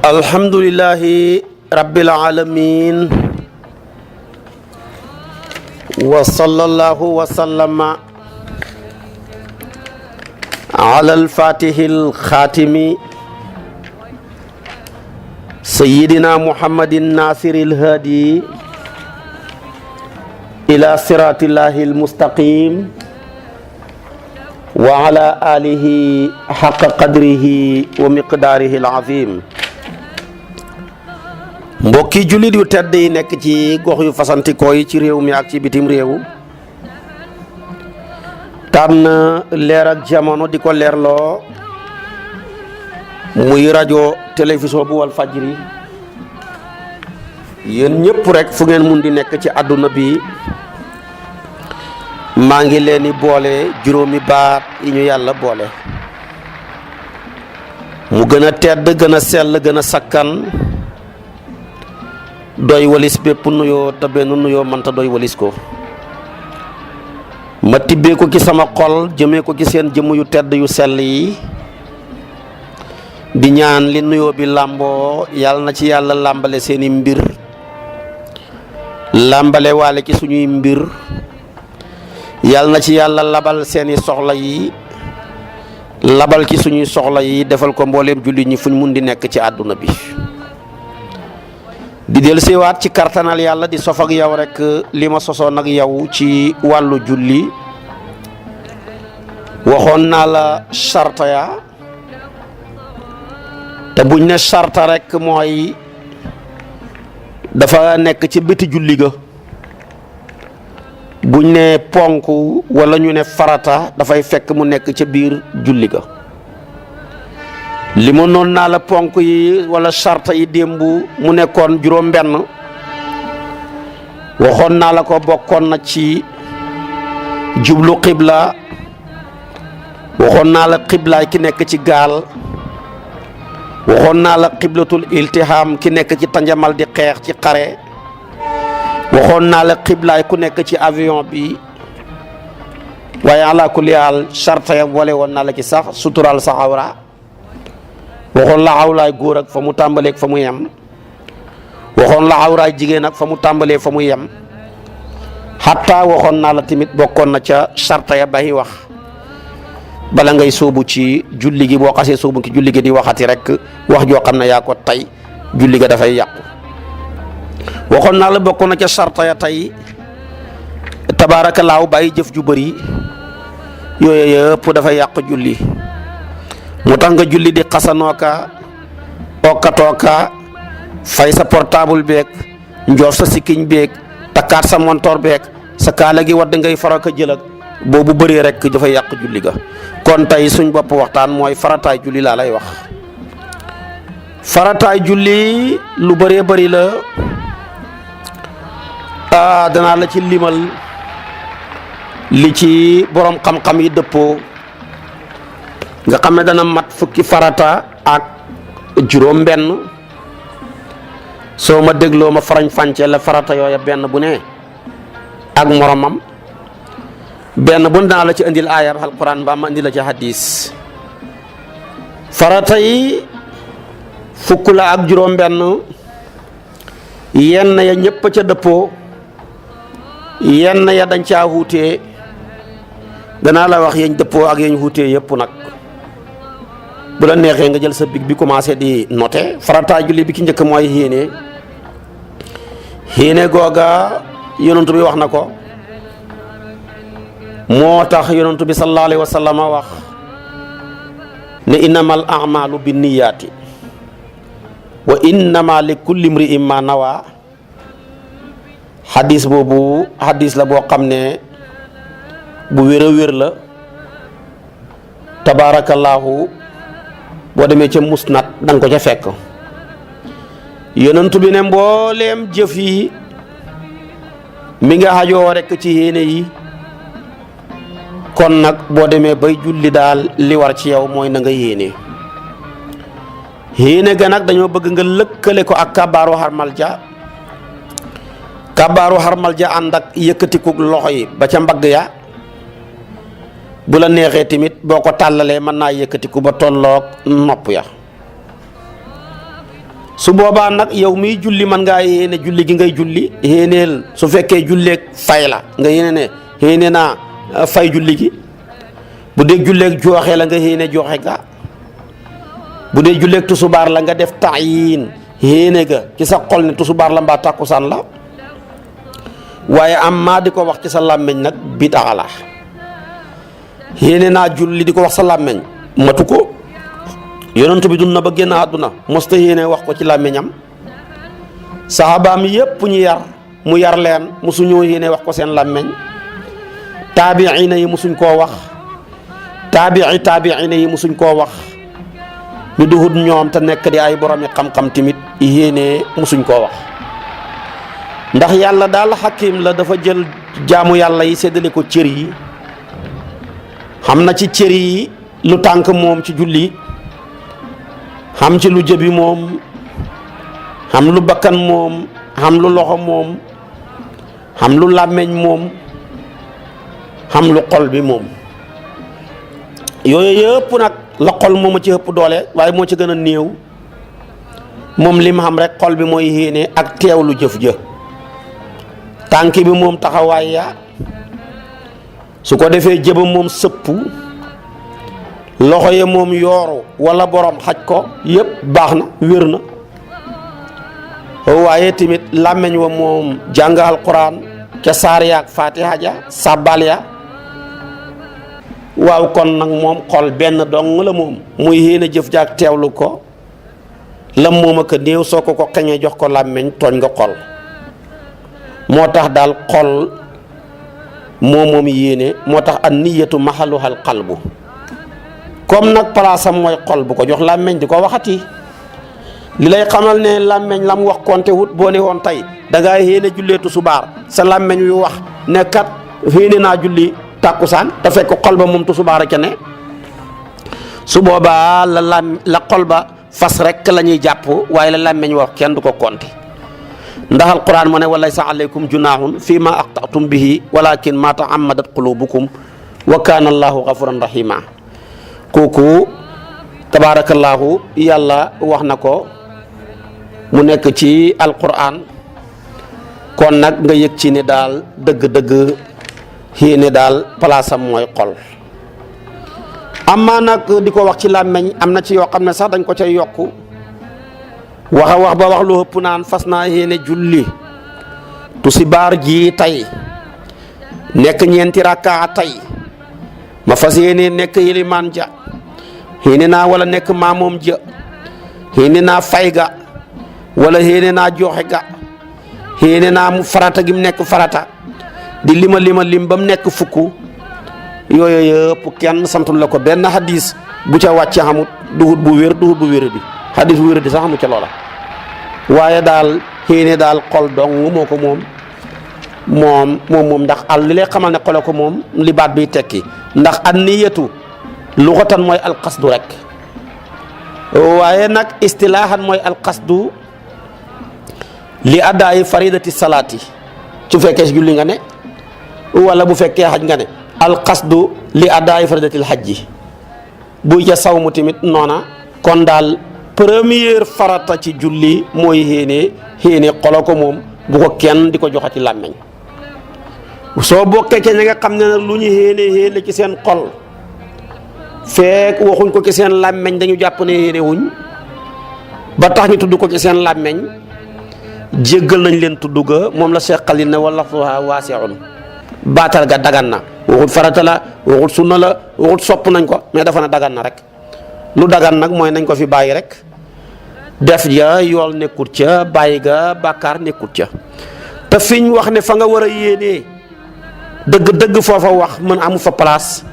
alhamdulillahi rabbil alamin wa sallallahu wa sallama ala al-fatihil khatimi sayyidina muhammadin nasiril hadi ila siratillahil mustaqim wa ala alihi haqqa qadrihi wa miqdarihil azim. mbokki jullit yu tedd yi nekk ci gox yu fasantikoo yi ci réew mi ak ci bitim réew tànn leer ak jamono di ko leerloo muy rajo télévision bu wal fajri yéen ñëpp rek fu ngeen mun di nekk ci àdduna bi maa ngi leen di boole juróomi baat yi ñu yàlla boole mu gën a tedd gën a sell gën a sakkan doy walis bépp nuyoo te benn nuyoo mënta doy walis ko ma tibbee ko ci sama xol jëmee ko ci seen jëmm yu tedd yu sell yi di ñaan li nuyoo bi làmboo yàlla na ci yàlla làmbale seeni mbir làmbale waale ci suñuy mbir yàlla na ci yàlla labal seeni soxla yi labal ci suñuy soxla yi defal ko mbooleem jullit ñi fuñ mun di nekk ci àdduna bi di del siwaat ci kartanal yàlla di sof ak yow rek li ma sosoon ak yow ci wàllu julli waxoon naa la sarta ya te buñ ne sarta rek mooy dafa nekk ci biti julli ga buñ ne ponk wala ñu ne farata dafay fekk mu nekk ca biir julli ga li ma noon naa la ponk yi wala sarta yi démb mu nekkoon juróom benn waxoon naa la ko bokkoon na ci jublu xibla waxoon naa la xiblaay ki nekk ci gaal waxoon naa la xiblatul iltiham ki nekk ci tanjamal di xeex ci xare waxoon naa la xiblaay ku nekk ci avion bi waaye ala kulli haal sarta ya boole woon naa la ci sax sutural sa awra waxoon la awraay góor ak fa mu tàmbalee ak fa mu yem waxoon la awraay jigéen ak fa mu tàmbalee fa mu yem xataa waxoon naa la tamit bokkoon na ca sarta ya bay wax bala ngay sóobu ci julli gi boo xasee sóobu ci julli gi di waxati rek wax joo xam ne yaa ko tey julli ga dafay yàqu waxoon naa la bokkoon na ca sarta ya tey tabaarakallaahu bàyyi jëf ju bëri yooyu yëpp dafay yàq julli mu tax nga julli di xasanooka okkatooka fay sa portable beeg njoof sa sikkiñ beeg takkaat sa montor beeg sa kaala gi wadd ngay faraka jëlak boobu bëree rek dafay yàq julli ga kon tey suñ bopp waxtaan mooy farataay julli laa lay wax farataay julli lu bëree bëri la danaa la ci limal li ci borom xam-xam yi dëppoo nga xam ne dana mat fukki farata ak juróom benn soo ma dégloo ma farañ fànce la farata yooya benn bu ne ak moromam benn bu ne dana la ci indil aayab alquran mbaa ma indi la ci hadis farata yi fukk la ak juróom benn yenn ya ñëpp ca dëppoo yenn ya dañ caa wuutee danaa la wax yeñ dëppoo ak yeñ wuutee yëpp nag bu la neexee nga jël sa big bi commencé di noter farata julli bi ki njëkk mooy yéene googa yonent bi wax na ko moo tax yonent bi sallallahu alayhi wa sallam wax ne innamal a'malu binniyaati wa innama li kulli imri'in ma nawa xadis boobu xadis la boo xam ne bu wér a wér la tabaarakallaahu boo demee ca musnad danga ko ca fekk yonent bi ne mbooleem jëf yi mi nga xajoo rekk ci yéene yi kon nag boo demee bay julli daal li war ci yow mooy na nga yéene yéene ga nag dañoo bëgg nga lëkkale ko ak kabaaru xarmal ja. kabaaru xarmal ja ànd ak yëkkatiku loxo yi ba ca mbagg ya, bu la neexee tamit boo ko tàllalee mën naa yëkkatiku ba tolloog nopp ya. su boobaa nag yow miy julli mën ngaa yéene julli gi ngay julli yéeneel su fekkee julleeg fay la nga yéene ne yéene naa fay julli gi. bu dee julleeg jooxe la nga yéene jooxe ga. bu dee julleeg tusubaar la nga def taayin yéene ga ci sa xol ne tusubaar la mbaa tàkkusaan la. waaye am maa di ko wax ci sa làmmeñ nag bidaa la. yéene naa julli di ko wax sa làmmeñ matu ko. yonent bi dund na ba génn àdduna mosta yéene wax ko ci làmmiñam. saxaabaam yépp ñu yar mu yar leen mosu ñoo yéene wax ko seen làmmeñ. taabiina yi mosuñ koo wax. taabiina yi mosuñ koo wax. ñu duhut ñoom te nekk di ay boromi xam-xam tamit yéene mosuñ koo wax. ndax yàlla daal xakim la, dafa jël jaamu yàlla yi séddale ko cër yi. xam na ci cër yi lu tànk moom ci julli, xam ci lu jëbi moom, xam lu bakkan moom, xam lu loxo moom, xam lu làmmeñ moom, xam lu xol bi moom. yooyu yëpp nag la xol moom a ci ëpp doole waaye moo ci gën a néew. moom li mu xam rek xol bi mooy yéene ak teewlu jëf ja. tànk bi moom taxawaay ya, su ko defee jëba moom sëpp, loxo ya moom yooru wala borom xaj ko yëpp baax na wér na. waaye tamit làmmeñ wa moom jàng alquran ca saar yaak fatiha ja sàbbal ya. waaw kon nag moom xol benn dong la moom muy yéene jëf jaak teewlu ko. lam moom ak néew soo ko xeñee jox ko làmmeñ tooñ nga xol. moo tax daal xol moom yéene, moo tax an niyatu mahalluhal qalbu. comme nag palaasam mooy xol bu ko jox làmmeñ di ko waxati. li lay xamal ne làmmeñ lam wax konte wut boo ne woon tey da ngaa yéene julleetu subaar sa làmmeñ wi wax ne kat yéene naa julli tàkkusaan te fekk xol ba moom tu subaar a ca ne. su boobaa la xol ba fas rek la ñuy jàpp waaye la làmmeñ wax kenn du ko konte. ndax alquran mu ne wa laysa alaykum junahun fi ma aqtatum bihi walakin ma taammadat qulubukum wa kana allahu ghafuran rahima. kooku tabarakallahu yàlla wax na ko mu nekk ci alquran. kon nag nga yëg ci ne daal dëgg-dëgg yéene daal palaasam mooy xol. amma nag di ko wax ci làmmeñ am na ci yoo xam ne sax dañ ko cay yokku wax a wax ba wax lu ëpp naan fas naa yéene julli tusibaar ji tey nekk ñeenti rakkaa tey ma fas yéene nekk yilimaan ja yéene naa wala nekk maamoom ja yéene naa fay ga wala yéene naa joxe ga yéene naa mu farata gi mu nekk farata di lim ba mu nekk fukk. yooyu yëpp kenn santul la ko benn hadis bu ca wàcce xamut duhut bu wér duhut bu wér di hadis bu wér di sax xamut ca loola. waaye daal yéene daal xol dong moo ko moom ndax li lay xamal ne xole ko moom li baat biy tekki ndax an niyatu luxatan mooy alqasdu rek. waaye nag istilaahan mooy alqasdu li addaayi faridati salaati su fekkee si julli nga ne wala bu fekkee xaj nga ne alqasdu li addaayi faridatil xajji buy ca sawmu tamit noona. kon daal première farata ci julli mooy yéene xolo ko moom bu ko kenn di ko joxati làmmeñ. soo bokkee ke ña nga xam ne nag lu ñu yéene ci seen xol fekk waxuñ ko ci seen làmmeñ dañu jàpp ne yéene wuñ ba tax ñu tudd ko ci seen làmmeñ jéggal nañ leen tudd ga. moom la Cheikh Khalil ne wala fuha waasi'un baatal ga dagan na waxut farata la waxut sunna la waxut sopp nañ ko mais dafa na dagan na rek. lu dagan nag mooy nañ ko fi bàyyi rek def ja yool nekkut ca bàyyi ga bàkkaar nekkut ca. te fiñ wax ne fa nga war a yéenee dëgg foofa wax mën amu fa place.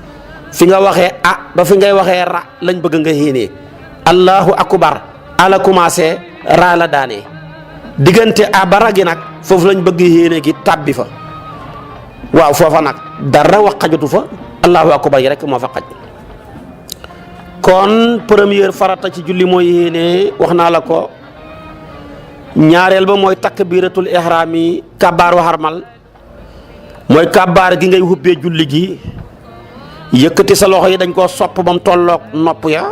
fi nga waxee ba fi ngay waxee ra lañ bëgg nga yéenee allahu akbar ala commencé ra la daanee diggante bara gi nag foofu lañ bëgg yéene gi tàbbi fa. waaw foofa nag dara wax xajatu fa allahu akbar yi rek moo fa xaj. kon première farata ci julli mooy yéene wax naa la ko. ñaareel ba mooy takbiratul ihram yi kabaaru harmal mooy kabaar gi ngay hubbee julli gi yëkkati sa loxo yi dañ koo sopp ba mu tolloog nopp ya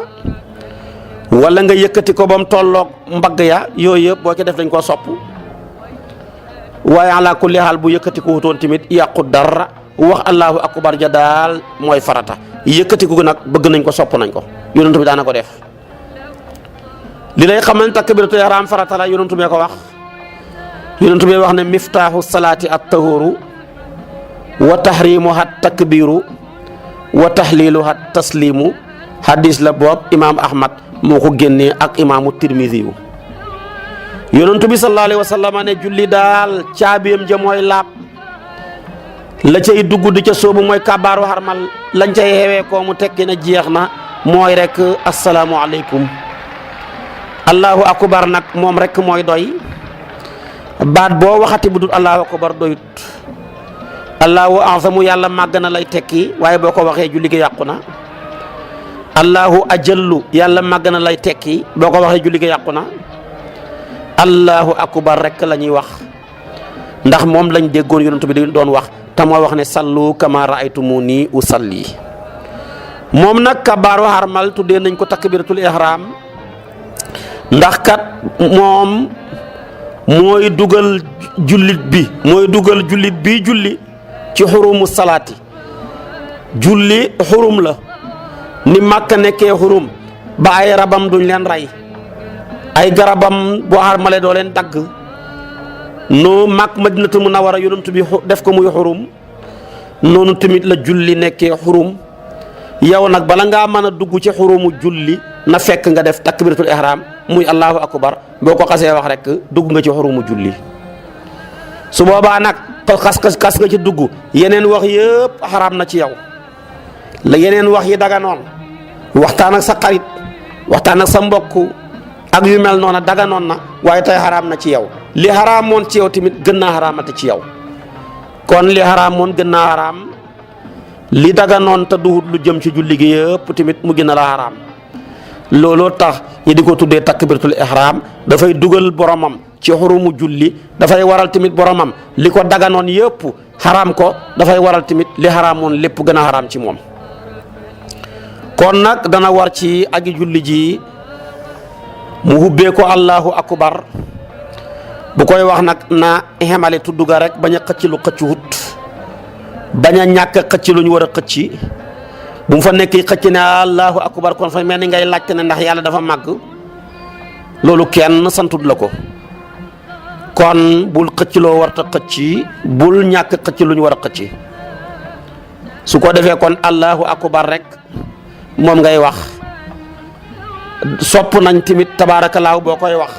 wala nga yëkkati ko ba mu tolloog mbagg ya yooyu yëpp boo ci def dañ koo sopp waaye ala kulli haal bu yëkkati ko wutoon tamit yàqu dara wax allahu akbar ja daal mooy farata yëkkati ko nag bëgg nañ ko sopp nañ ko yonent bi daana ko def li lay xamal takbiratul ihram farata la yonent bi ko wax yonent bi wax ne miftaahu salaati at-tahuru wa tahrimuha takbiru wa tahliluha taslimu hadis la boobu imaam Ahmad moo ko génnee ak imaamu Tirmidhi yu yonent bi sallallahu alayhi wa sallam ne julli daal caabiyam ja mooy laab la cay dugg di ca soobu mooy kabaaru harmal lañ cay xewee ko mu tekki na jeex na mooy rek asalaamu aleykum allahu akbar nag moom rek mooy doy baat boo waxati bu dul allahu akbar doyut allahu azamu yàlla màgg na lay tekki waaye boo ko waxee julli gi yàqu na allahu ajallu yàlla màgg na lay tekki boo ko waxee julli gi yàqu na allahu akbar rek la ñuy wax ndax moom lañ déggoon yonent bi doon wax te moo wax ne sallu kama raaytumuni usalli moom nag kabaaru harmal tuddee nañ ko takbiratul ihram ndax kat moom mooy dugal jullit bi julli ci xurumu salaati julli xurum la ni Makka nekkee xurum ba ay rabam duñ leen rey ay garabam boo harmale doo leen dagg no Makka Madinatul Munawwara yonent bi def ko muy xurum noonu tamit la julli nekkee xurum yow nag bala ngaa mën a dugg ci xurumu julli na fekk nga def takbiratul ihram muy allahu akbar boo ko xasee wax rek dugg nga ci xurumu julli su boobaa nag kas nga ci dugg yeneen wax yëpp xaraam na ci yow la yeneen wax yi daganoon waxtaan ak sa xarit waxtaan ak sa mbokk ak yu mel noona daganoon na waaye tey xaraam na ci yow li xaraamoon ci yow tamit gën naa xaraamati ci yow kon li xaraamoon gën naa xaraam li daganoon te duhut lu jëm ci julli gi yëpp tamit mu gën a la xaraam looloo tax ñi di ko tuddee takbiratul ihram dafay dugal boromam ci xurumu julli dafay waral tamit boromam li ko daganoon yëpp xaraam ko dafay waral tamit li xaraamoon lépp gën a xaraam ci moom kon nag dana war ci aji julli ji mu hubbee ko allahu akbar bu koy wax nag na xemale tudd ga rek bañ a xëcc lu xëcc wut bañ a ñàkk xëcc lu ñu war a xëcc bu mu fa nekk xëcc ne allahu akbar kon fa mel ni ngay laajte ne ndax yàlla dafa màgg loolu kenn santut la ko kon bul xëcc loo warta xëcc bul ñàkk xëcc lu ñu war a xëcc su ko defee kon allahu akbar rek moom ngay wax sopp nañ tamit tabaarakallaahu boo koy wax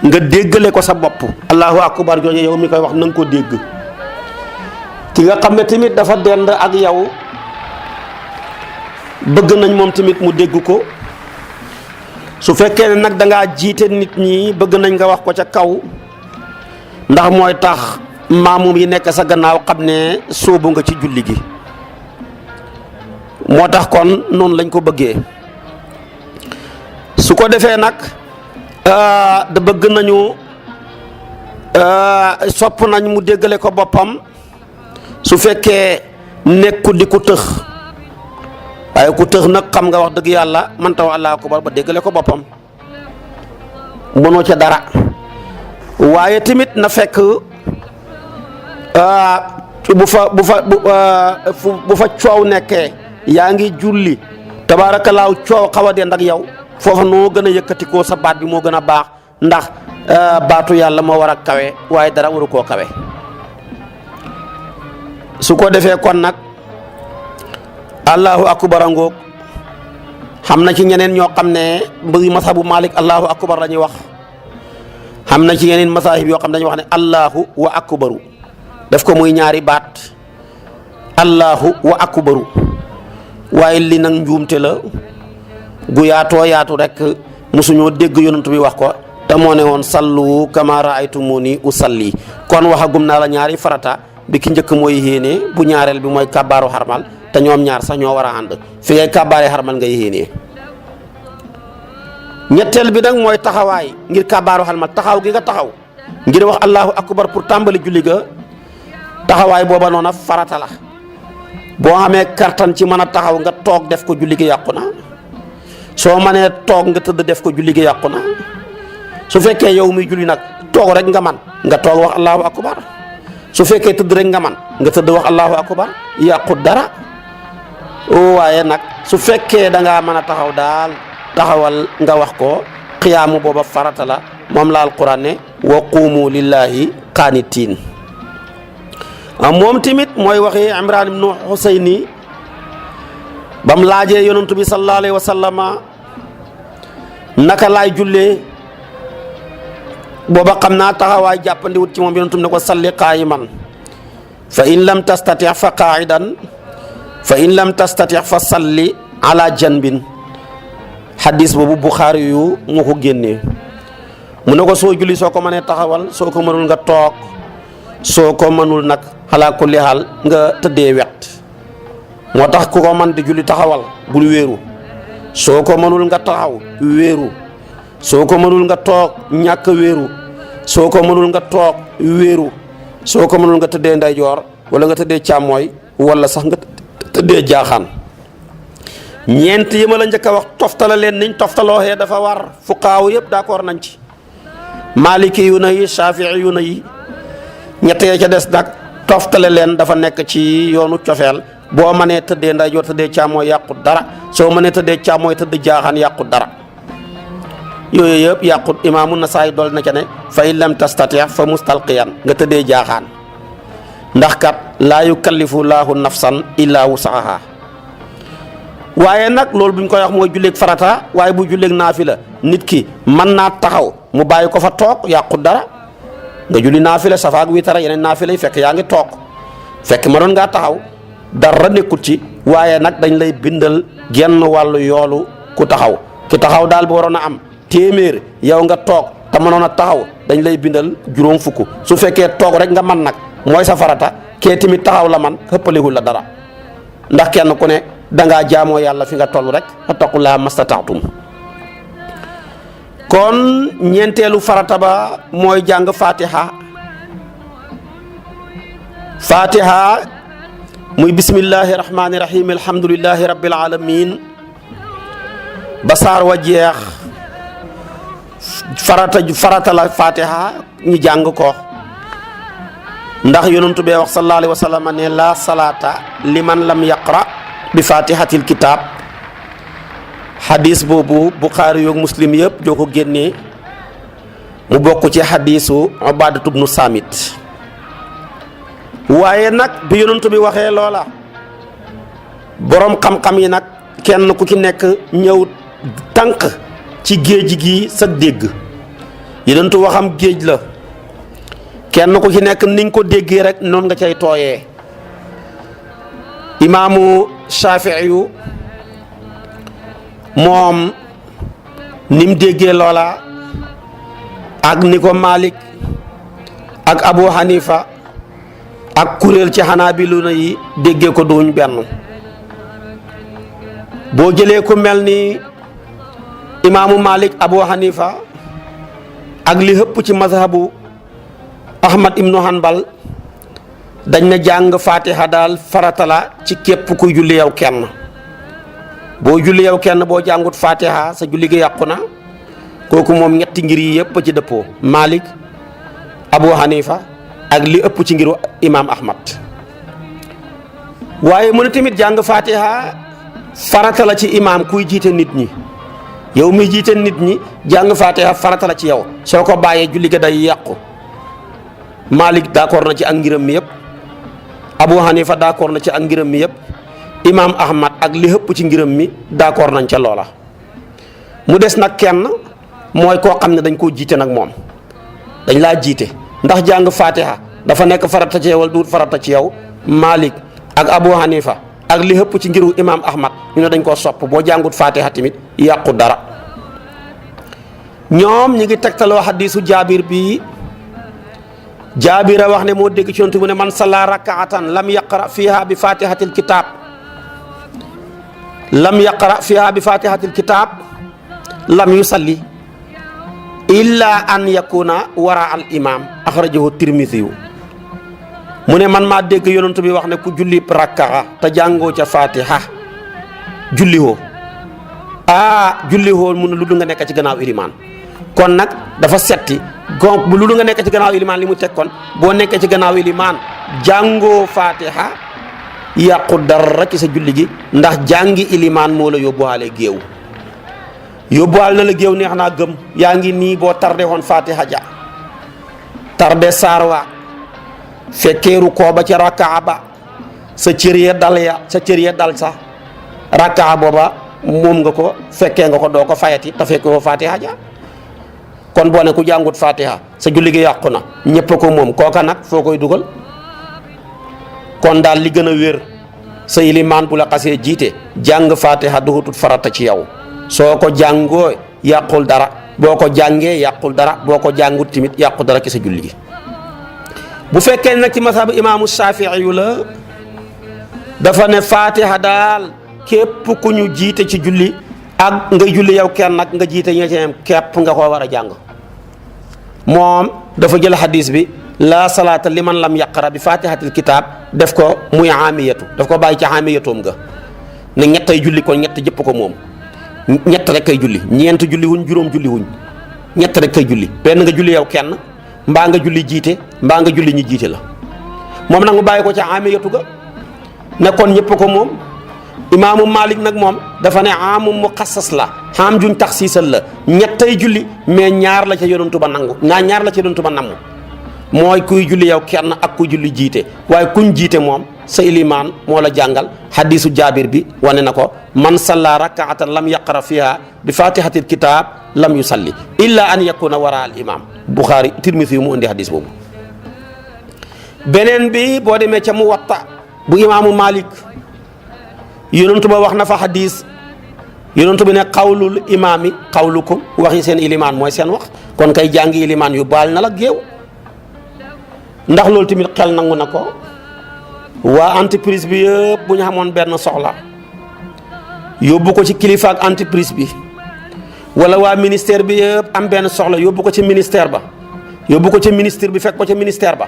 nga déggale ko sa bopp allahu akbar jooju yow mi koy wax na nga ko dégg ki nga xam ne tamit dafa dend ak yow bëgg nañ moom tamit mu dégg ko su fekkee ne nag da ngaa jiite nit ñi bëgg nañ nga wax ko ca kaw ndax mooy tax maamum yi nekk sa gannaaw xam ne sóobu nga ci julli gi moo tax kon noonu lañ ko bëggee su ko defee nag da bëgg nañu sopp nañ mu déggale ko boppam su fekkee nekku di ku tëx waaye ku tëx nag xam nga wax dëgg yàlla man taw allahu akbar ba déggale ko boppam mënoo ca dara waaye tamit na fekk bu fa coow nekkee yaa ngi julli tabaarakallaahu coow xaw a dend ak yow foofa noo gën a yëkkatikoo sa baat bi moo gën a baax ndax baatu yàlla moo war a kawe waaye dara waru koo kawe su ko defee kon nag allahu akbar a ngoog xam na ci ñeneen ñoo xam ne mbëri masabu Malik allahu akbar la ñuy wax xam na ci yeneen masahib yoo xam dañuy wax ne allahu wa akbaru def ko muy ñaari baat allahu wa akbaru waaye li nag njuumte la gu yaatoo yaatu rek mosuñoo dégg yonent bi wax ko te moo ne woon sallu kama raaytumuni usalli kon waxagum naa la ñaari farata bi ki njëkk mooy yéene bu ñaareel bi mooy kabaaru xarmal te ñoom ñaar sax ñoo war a ànd fi ngay kàbbaaree xarmal nga yéenee. ñetteel bi nag mooy taxawaay ngir kàbbaaru xarmal taxaw gi nga taxaw ngir wax allahu akbar pour tàmbali julli ga taxawaay booba noona farata la. boo xamee kartan ci mën a taxaw nga toog def ko julli gi yàqu na soo mënee toog nga tëdd def ko julli gi yàqu na su fekkee yow muy julli nag toog rek nga man nga toog wax allahu akbar su fekkee tëdd rek nga man nga tëdd wax allahu akbar yàqu dara. waaye nag su fekkee da ngaa mën a taxaw daal taxawal nga wax ko xiyaamu booba farata la moom la alquran ne wa quumu lillahi qaanitiin. moom tamit mooy waxi Imraan ibnu Xusayni bam laajee yonantu bi sallallahu alayhi wa sallama naka laay jullee booba xam naa taxawaay jàppandiwut ci moom yonantu bi ne ko salli qaayiman fa in lam tastati fa qaa'idan fa in lam tastati fa salli ala janbin. xadis boobu Buxaari yu moo ko génnee mu ne ko soo julli soo ko mënee taxawal soo ko mënul nga toog soo ko mënul nag xalaa kulli xaal nga tëddee wet. moo tax ku ko mën di julli taxawal bul wéeru soo ko mënul nga taxaw wéeru soo ko mënul nga toog ñàkk wéeru soo ko mënul nga toog wéeru soo ko mënul nga tëddee ndeyjoor wala nga tëddee càmmooy wala sax nga tëddee jaaxaan. ñeent yi ma la njëkk a wax toftale leen niñ toftalooxee dafa war fuqaaw yëpp d'accord nañ ci maliki yu na yi shafii yu na yi ñett yee ca des nag toftale leen dafa nekk ci yoonu cofeel boo mënee tëddee ndeyjoor tëddee càmmooy yàqut dara soo mënee tëddee càmmooy tëdd jaaxaan yàqut dara yooyu yëpp yàqut. imaamu Nasaa'i dool na ca ne fa in lam tastati fa mustalqiyan nga tëddee jaaxaan ndax kat laa yukallifu laahu nafsan illaa wusaha. waaye nag loolu bu ñu koy wax mooy julleeg farata waaye bu julleeg naafila nit ki mën naa taxaw mu bàyyi ko fa toog yàqut dara nga julli naafila safa ak witara yeneen naafila yi fekk yaa ngi toog fekk ma doon ngaa taxaw dara nekkut ci waaye nag dañ lay bindal genn wàllu yoolu ku taxaw ki taxaw daal bu waroon a am téeméer yow nga toog te mënoon a taxaw dañ lay bindal juróom fukk su fekkee toog rek nga man nag mooy sa farata kee tamit taxaw la man xëppalewul la dara ndax kenn ku ne dangaa jaamoo yàlla fi nga toll rek fattaqullaaha mastata'tum. kon ñeenteelu farata ba mooy jàng fatiha muy bismillahi rahmaani rahim alhamdulillahi rabbil alamin ba saar wa jeex farata la fatiha ñu jàng ko ndax yonentu bee wax sallallahu alayhi wa sallam ne la salata liman lam yaqra bi fatihatil kitab. xadis boobu Buxaari yoog Muslim yëpp joo ko génnee mu bokk ci xadisu Ubaadatu bnu Saamit. waaye nag bi yonentu bi waxee loola boroom xam-xam yi nag kenn ku ci nekk ñëw tànk ci géej gi sa dégg yonentu waxam géej la kenn ku ci nekk niñ ko déggee rek noonu nga cay tooyee. imaamu Shaafi'i yu moom ni mu déggee loola ak ni ko Malik ak Abu Hanifa ak kuréel ci Hanaabiluna yi déggee ko duñ benn. boo jëlee ku mel ni imaamu Malik Abu Hanifa ak li hëpp ci mazhabu Ahmad ibnu Hanbal dañ na jàng fatiha daal farata la ci képp kuy julli yow kenn. boo julli yow kenn boo jàngut fatiha sa julli gi yàqu na kooku moom ñetti ngir yi yëpp ci dëppoo Malik Abu Hanifa ak li ëpp ci ngiru imaam Ahmad. waaye mu ne tamit jàng fatiha farata la ci imaam kuy jiite nit ñi yow muy jiite nit ñi jàng fatiha farata la ci yow soo ko bàyyee julli ga day yàqu. Malik d'accord na ci ak ngiram mi yëpp Abu Hanifa d'accord na ci ak ngiram mi yëpp imaam Ahmad ak li ëpp ci ngiram mi d'accord nañ ca loola. mu des nag kenn mooy koo xam ne dañ koo jiite nag moom dañ laa jiite ndax jàng fatiha dafa nekk farata ci yow wala du farata ci yow. Malik ak Abu Hanifa ak li ëpp ci ngiru imaam Ahmad ñu ne dañ koo sopp boo jàngut fatiha tamit yàqu dara. ñoom ñi ngi tegtaloo hadiisu Jaabir bi Jaabir a wax ne moo dégg ci Yonent mu ne man salla rakaatan lam yaqra fiha bi fatihatil kitab lam yaqra fiha bi fatihatil kitab lam yusalli illa an yakuna wara al imam akhrajahu tirmidhi mu ne man maa dégg yonent bi wax ne ku julli rakkaa te jàngoo ca fatiha julli woo julli woo mu ne lu nga nekk ci gannaaw ilimaan kon nag dafa setti donc bu lu nga nekk ci gannaaw ilimaan li mu teg kon boo nekkee ci gannaaw ilimaan jàngoo fatiha yàqu dara ci sa julli gi ndax jàngi ilimaan moo la yóbbuwaale géew yóbbuwaal na la géew neex naa gëm yaa ngi nii boo tardé woon fatiha ja tardé saarwa fekkeeru koo ba ca rakkaa ba sa cër ya dal sax rakkaa booba moom nga ko fekkee nga ko doo ko fayati te fekkee ko fatiha ja kon boo ne ku jàngut fatiha sa julli gi yàqu na ñëpp ko moom kooka nag foo koy dugal kon daal li gën a wér sa ilimaan bu la xasee jiite jàng fatiha duhutut farata ci yow soo ko jàngoo yàqul dara boo ko jàngee yàqul dara boo ko jàngut tamit yàqu dara ci sa julli gi bu fekkee nag ci mazhabu imaamu Shaafi'i yu la dafa ne fatiha daal képp ku ñu jiite ci julli ak nga julli yow kenn nag nga jiite ña ci képp nga ko war a jàng moom dafa jël hadis bi la salaata liman lam yaqra bi fatihatil kitab def ko muy amiyatu daf ko bàyyi ci amiyatoom nga ne ñettay julli kon ñett jëpp ko moom ñett rek kay julli ñeent julli wuñ juróom julli wuñ ñett rek kay julli benn nga julli yow kenn mbaa nga julli jiite mbaa nga julli ñu jiite la moom nag mu bàyyi ko ci amiyatu ga ne kon ñëpp ko moom imaamu Malik nag moom dafa ne amum mu xassas la xam juñ taxsiisal la ñettay julli mais ñaar la ca yonantu ba nangu ñaar la ca yonantu ba namm mooy kuy julli yow kenn ak kuy julli jiite waaye kuñ jiite moom sa ilimaan moo la jàngal hadisu jaabir bi wane na ko man salla rakaatan lam yaqra fiha bi fatihatil kitab lam yusalli illa an yakuna wara al imam Bukhari Tirmidhi mu indi hadis boobu beneen bi boo demee ca Muwatta bu imaamu Malik yonentu ba wax na fa hadis yonentu bi ne xawlul imaami xawlukum waxi seen ilimaan mooy seen wax kon kay jàngi ilimaan yu baal na la géew ndax loolu tamit xel nangu na ko waa entreprise bi yëpp bu ñu xamoon benn soxla yóbbu ko ci kilifa ak entreprise bi wala waa ministère bi yëpp am benn soxla yóbbu ko ci ministère ba yóbbu ko ci ministre bi fekk ko ci ministère ba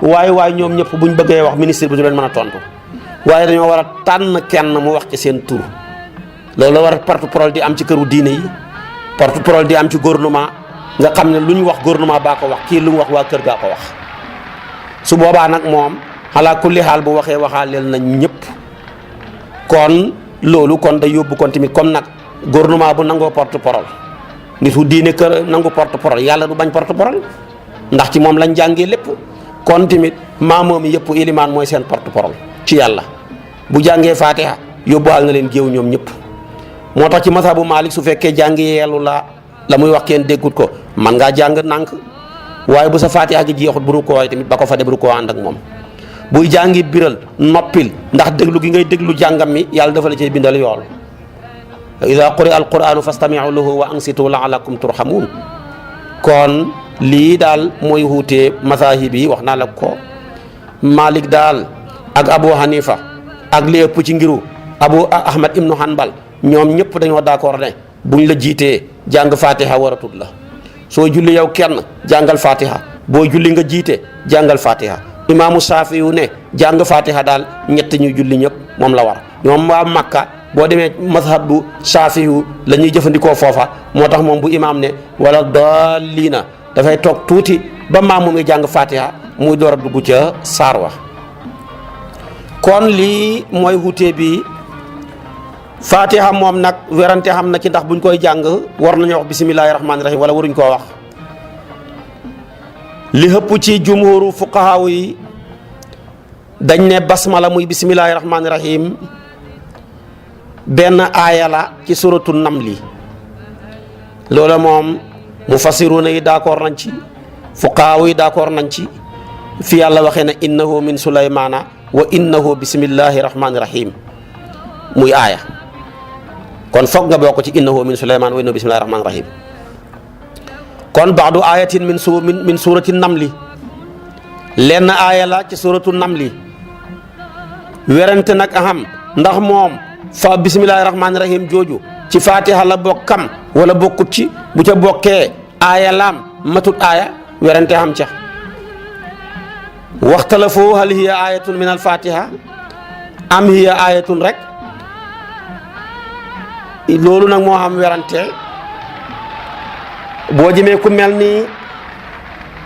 waaye ñoom ñëpp buñ bëggee wax ministre bi du leen mën a tontu waaye dañoo war a tànn kenn mu wax ci seen tur loolu la war a porte-parole di am ci këru diine yi porte-parole di am ci gouvernement nga xam ne lu ñu wax gouvernement baa ko wax kii lu mu wax waa kër gaa ko wax su boobaa nag moom ala kulli xaal bu waxee waxaaleel nañ ñëpp kon loolu kon day yóbbu kon tamit comme nag gouvernement bu nangoo porte-parole nit fu diine kër nangu porte-parole yàlla du bañ porte-parole ndax ci moom lañ jàngee lépp kon tamit maamoom yëpp ilimaan mooy seen porte-parole ci yàlla bu jàngee fatiha yóbbuwaal na leen géew ñoom ñëpp moo tax ci mazhabu Malik su fekkee jàngi yeelu la muy wax kenn déggut ko man ngaa jàng nànk waaye bu sa fatiha gi jeexut bu rukkoo waaye tamit ba ko fa dem rukkoo ànd ak moom buy jàngi biral noppil ndax déglu gi ngay déglu jàngam mi yàlla dafa la cay bindal yool ida quri'a alquranu fastami'u lahu wa ansitu la'allakum turhamun kon lii daal mooy wuutee mazahib yi wax naa la ko Malik daal ak Abu Hanifa ak li ëpp ci ngiru Abu Ahmad ibnu Hanbal ñoom ñëpp dañoo d'accord ne buñ la jiitee jàng fatiha waratut la soo julli yow kenn jàngal fatiha boo julli nga jiite jàngal fatiha imaamu Saafi yu ne jàng fatiha daal ñett ñu julli ñëpp moom la war ñoom waa Makka boo demee mazhab bu Saafi yu la ñuy jëfandikoo foofa moo tax moom bu imaam ne wala daalliina dafay toog tuuti ba maam mu ngi jàng fatiha muy door a dugg ca saar wa kon lii mooy wutee bi fatiha moom nag werante xam na ci ndax buñ koy jàng war nañoo wax bisimilahi rahmaani rahim wala waruñ koo wax li ëpp ci jumhuru fuqahaa yi dañ ne basmala muy bisimilahi rahmaani rahim benn aaya la ci suratu namli loola moom mufassiruna yi d'accord nañ ci fuqahaa yi d'accord nañ ci fi yàlla waxee ne innahu min sulaymana wa innahu bisimillahi rahmaani rahim muy aaya kon foog nga bokk ci innahu min suleymaan wa innahu bismillahi rahmaani rahim kon baadu ayatin min surati namli lenn aaya la ci suratu namli werante nag aham ndax moom fa bismillaahi rahmaani rahiim jooju ci fatiha la bokkam wala bokkut ci bu ca bokkee aaya laam matut aaya werante xam ca waxtalafu hal hiya ayatun min al fatiha am hiya ayatun rek loolu nag moo xam werante boo jëmee ku mel ni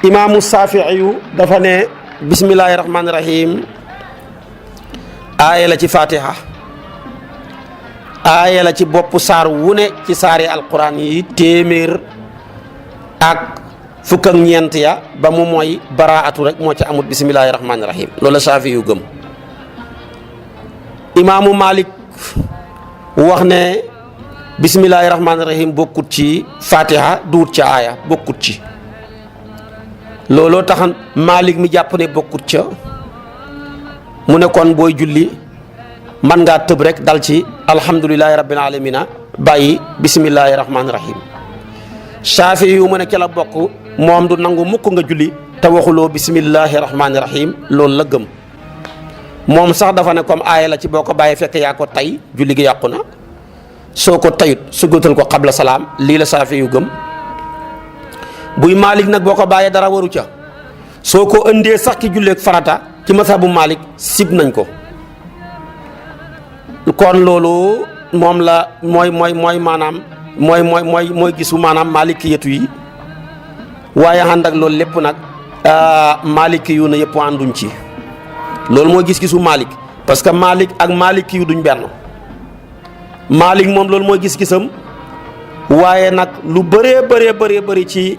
imaamu Saafi'i dafa ne bismillaahi rahmaani rahiim aaya la ci fatiha aaya la ci boppu saar wu ne ci saari alquran yi téeméer ak fukk ak ñeent ya ba mu mooy baraatu rek moo ci amut bismillaahi rahmaani rahiim loolu la Saafi yu gëm imaamu Malik wax ne bismillaahi rahmaani rahiim bokkut ci fatiha duut ca aaya bokkut ci looloo taxan Malik mi jàpp ne bokkut ca mu ne kon booy julli man ngaa tëb rek dal ci alhamdulillahi rabbil alamina bàyyi bismillaahi rahmaani rahiim Saafi yu mu ne ca la bokk moom du nangu mukk nga julli te waxuloo bismillahi rahmaani rahiim loolu la gëm moom sax dafa ne comme aaya la ci boo ko bàyyee fekk yaa ko tay julli gi yàqu na soo ko tayut suggatal ko qabla salaam lii la Saafi yu gëm buy Malik nag boo ko bàyyee dara waru ca soo ko ëndee sax ki julleeg farata ci mazhabu Malik sib nañ ko kon loolu moom la mooy maanaam mooy gisu maanaam maalikiyatu yi waaye ànd ak loolu lépp nag maaliki yu na yëpp ànduñ ci loolu mooy gis-gisu Malik parce que Malik ak maaliki yu duñ benn Malik moom loolu mooy gis-gisam waaye nag lu bëree bëri ci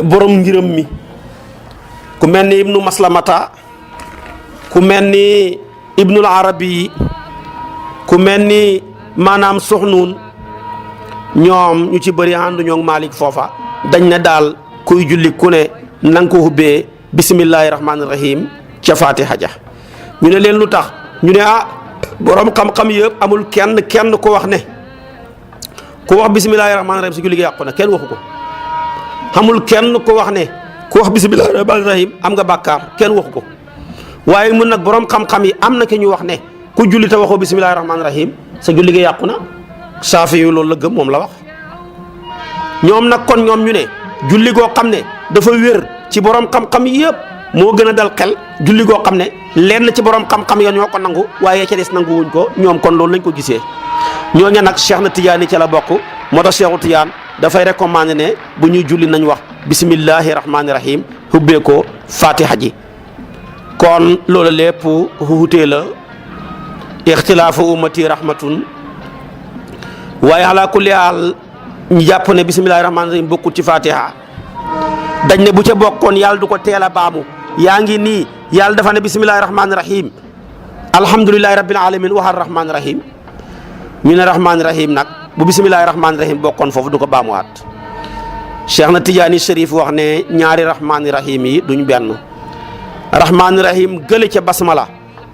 borom ngiram mi ku mel ni ibnu Maslamata ku mel ni ibnul Arabi ku mel ni maanaam Suxnuun ñoom ñu ci bëri ànduñoo ak Malik foofa dañ ne daal kuy julli ku ne na nga ko ubbee bismillaahi rahmaani rahiim ca Fatiha ja ñu ne leen lu tax ñu ne borom xam-xam yëpp amul kenn ko wax ne ku wax bismillaahi rahmaani rahiim si julli gi yàqu na kenn waxu ko amul kenn ko wax ne ku wax bismillaahi rahmaani rahiim am nga bàkkaar kenn waxu ko waaye mun nag borom xam-xam yi am na ki ñu wax ne ku julli te waxoo bismillaahi rahmaani rahiim sa julli gi yàqu na Saafi yu loolu la gëm moom la wax ñoom nag kon ñoom ñu ne julli goo xam ne dafa wér ci borom xam-xam yëpp moo gën a dal xel julli goo xam ne lenn ci borom xam-xam ya ñoo ko nangu waaye ca des nangu wuñ ko ñoom kon loolu lañ ko gisee ñooñu nag Cheikh na Tidiane ca la bokk moo tax Cheikhu Tidiane dafay recommandé ne bu ñuy julli nañ wax bismillahi rahmaani rahim hubbee ko fatiha ji kon loolu lépp wuutee la ixtilaafu ummati rahmatun waaye ala kulli haal ñu jàpp ne bismillahi rahmaani rahim bokkut ci fatiha dañ ne bu ca bokkoon yàlla du ko teel a baamu yaa ngi nii yàlla dafa ne bismillahi rahmaani rahim alhamdulillahi rabbil alamin waxal rahmaani rahim ñu ne rahmaani rahim nag bu bismillahi rahmaani rahim bokkoon foofu du ko baamuwaat Cheikh na Tidiane Chérif wax ne ñaari rahmaani rahim yi duñ benn rahmaani rahim gële ca basmala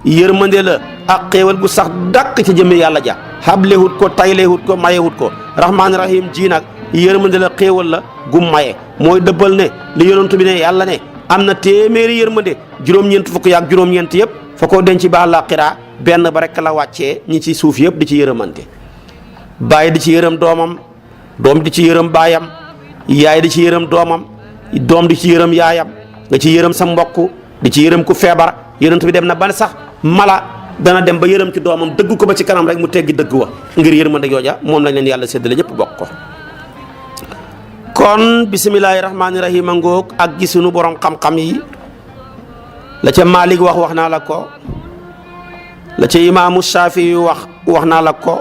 yërmande la ak xéewal gu sax dàq ca jëmme yàlla ja xablewut ko taylewut ko mayewut ko rahmaani rahim ji nag yërmande la xéewal la gum maye mooy dëbbal ne li yonentu bi ne yàlla ne am na téeméeri yërmande juróom-ñeent fukk yaak juróom-ñeent yëpp fa koo denc ba àllaaxira benn ba rek la wàccee ñi ci suuf yëpp di ci yërëmante baay di ci yërëm doomam doom di ci yërëm baayam yaay di ci yërëm doomam doom di ci yërëm yaayam nga ci yërëm sa mbokk di ci yërëm ku feebar yonent bi dem na ban sax mala dana dem ba yërëm ci doomam dëgg ko ba ci kanam rek mu teggi dëgg wa ngir yërmande jooja moom lañ leen yàlla séddale ñëpp bokk ko kon bismillaahi rahmaani rahiim a ngoog ak gisunu borom xam-xam yi la ca Malik wax naa la ko la ca imaamu Shaafi wax naa la ko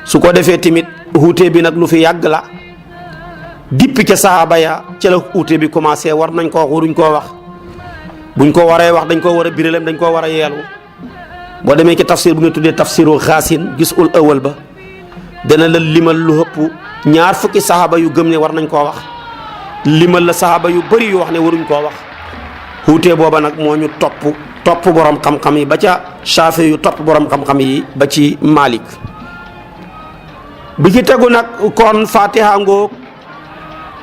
su ko defee tamit wuute bi nag lu fi yàgg la dippi ca sahaaba ya ca la wuute bi commencé war nañ ko wax waruñ koo wax buñ ko waree wax dañ koo war a biralem dañ koo war a yeelu boo demee ci tafsir bu nga tuddee tafsiru xaasin gisul ëwal ba dana la limal lu ëpp ñaar fukki sahaaba yu gëm ne war nañ koo wax limal la sahaaba yu bëri yu wax ne waruñ koo wax wuute booba nag moo ñu topp borom xam-xam yi ba ca Shaafi yu topp borom xam-xam yi ba ci Malik bi ci tegu nag kon fatiha ngoog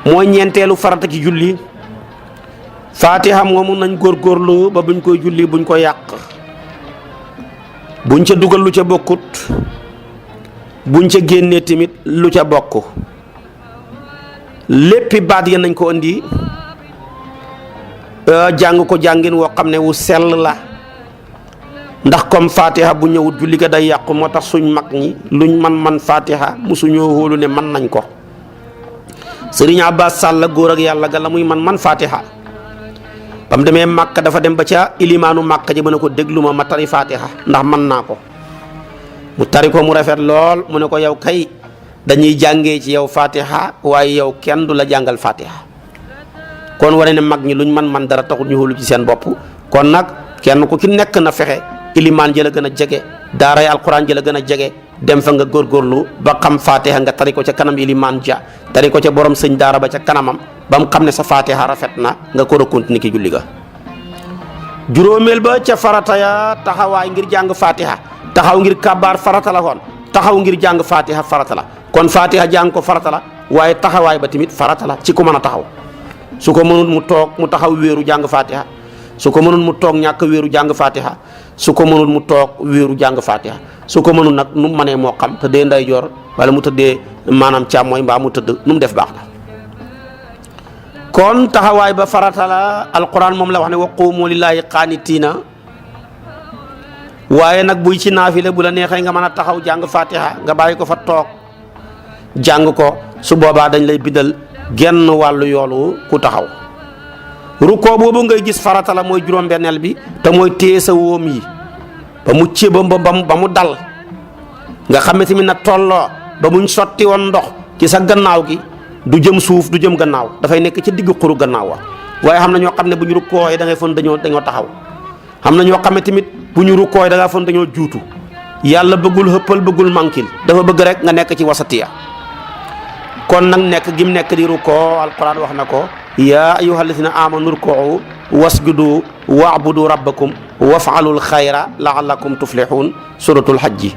mooy ñeenteelu farata ci julli fatiha moomu nañ góorgóorlu ba buñ koy julli buñ ko yàq buñ ca dugal lu ca bokkut, buñ ca génnee tamit lu ca bokk, léppi baat ya nañ ko indi jàng ko jàngin woo xam ne wu sell la, ndax comme fatiha bu ñëwut julli ga day yàqu. moo tax suñ mag ñi luñ man fatiha musuñoo hóolu ne man nañ ko. Sëriñ Abbas Sall góor ak yàlla ga la muy man fatiha ba mu demee Màkka dafa dem ba ca ilimaanu Màkka ji mu ne ko déglu ma tari fatiha ndax man naa ko. mu tari ko mu rafet lool mu ne ko yow kay dañuy jàngee ci yow fatiha waaye yow kenn du la jàngal fatiha. kon wane ne mag ñi luñ man dara taxul ñu hóolu ci seen bopp. kon nag kenn ku ci nekk na fexe ilimaan ji la gën a jege, daaray alquran ji la gën a jege, dem fa nga góorgóorlu ba xam fatiha nga tari ko ca kanam ilimaan ja, tari ko ca borom sëñ daara ba ca kanamam ba mu xam ne sa fatiha rafet na nga ko continuer ki julli ga. juróomeel ba ca farata ya taxawaay ngir jàng fatiha. taxaw ngir kabaar farata la woon, taxaw ngir jàng fatiha farata la. kon fatiha jàng ko farata la, waaye taxawaay ba tamit farata la ci ku mën a taxaw. su ko mënul mu toog mu taxaw wéeru jàng fatiha, su ko mënul mu toog ñàkk wéeru jàng fatiha, su ko mënul mu toog wéeru jàng fatiha. su ko mënul nag nu mu mënee moo xam tëddee ndeyjoor wala mu tëddee maanaam càmmooy mbaa mu tëdd nu mu def baax na. kon taxawaay ba farata la. alquran moom la wax ne wa quumu lillaahi qaanitiina. waaye nag buy ci naafile bu la neexee nga mën a taxaw jàng fatiha nga bàyyi ko fa toog jàng ko, su boobaa dañ lay bindal genn wàllu yoolu ku taxaw. rukkoo boobu ngay gis farata la mooy juróom-benneel bi, te mooy téye sa wóom yi ba mu cee ba mu dal nga xam ne tamit na tolloo ba muñ sotti woon ndox ci sa gannaaw gi du jëm suuf du jëm gannaaw, dafay nekk ci digg xuru gannaaw wa. waaye xam na ñoo xam ne bu ñu rukkooyee da ngay fon dañoo taxaw. xam na ñoo xam ne tamit bu ñu rukkooyee da ngaa fon dañoo juutu. yàlla bëggul xëppal bëggul mankil, dafa bëgg rek nga nekk ci wasatiya. kon nag nekk gim nekk di rukkoo alquran wax na ko yaa ayyuha alladina amanu rukuu wasjudu waabudu rabbakum wafaalul xayra laallakum tuflihun suratul hajji.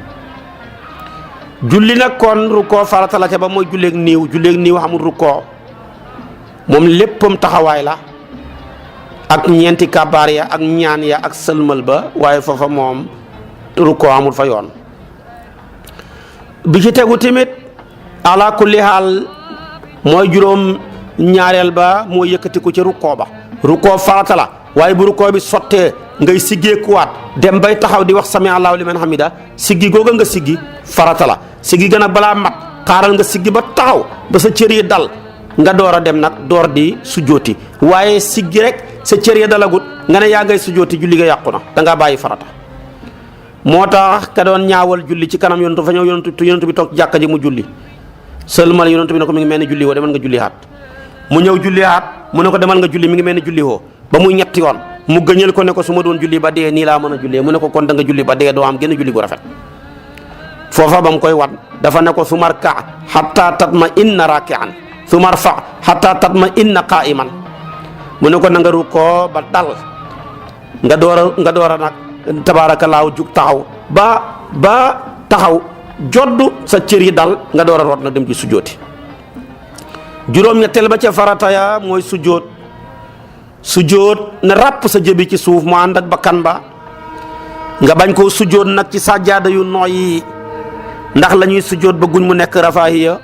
julli nag kon rukkoo farata la ca ba mooy julleeg niiw xamul rukkoo moom léppam taxawaay la ak ñeenti kabaar ya ak ñaan ya ak sëlmal ba, waaye foofa moom rukkoo amul fa yoon. bi ci tegu tamit ala kulli haal mooy juróom ñaareel ba moo yëkkatiku ci rukkoo ba. rukkoo farata la, waaye bu rukkoo bi sottee ngay siggeekuwaat dem bay taxaw di wax sami allahu liman hamida, siggi googa nga siggi farata la. siggi gën a balaa mat xaaral nga siggi ba taxaw ba sa cër yi dal nga door a dem nag door di sujjooti. waaye siggi rek sa cër yi dalagut nga ne yaa ngay sujjooti, julli ga yàqu na, da ngaa bàyyi farata. moo tax ka doon ñaawal julli ci kanam yonentu fa ñëw yonentu bi toog jàkka ji mu julli sëlmal, yonentu bi ne ko mi ngi mel ni julli woo, demal nga julli haat. mu ñëw julli haat mu ne ko demal nga julli, mi ngi mel ni julli woo. ba muy ñetti yoon mu gëñal ko ne ko su ma doon julli ba dee nii laa mën a jullee. mu ne ko kon da nga julli ba dee doo am gën julli gu rafet. foofa ba mu koy wat dafa ne ko sumar ka hatta tatma inna raki'an sumar fa hatta tatma inna qa'iman. mu ne ko na nga rukkoo ba dal nga door a nag tabaarakallaahu jug taxaw ba taxaw joddu sa cër yi dal nga door a root na dem ci sujjooti. juróom-ñetteel ba ca farata ya mooy sujjoot na ràpp sa jëbi ci suuf mu ànd ak bakkan ba nga bañ koo sujjoot nag ci sajjaada yu nooy yi, ndax la ñuy sujjoot ba guñ mu nekk rafaahiya.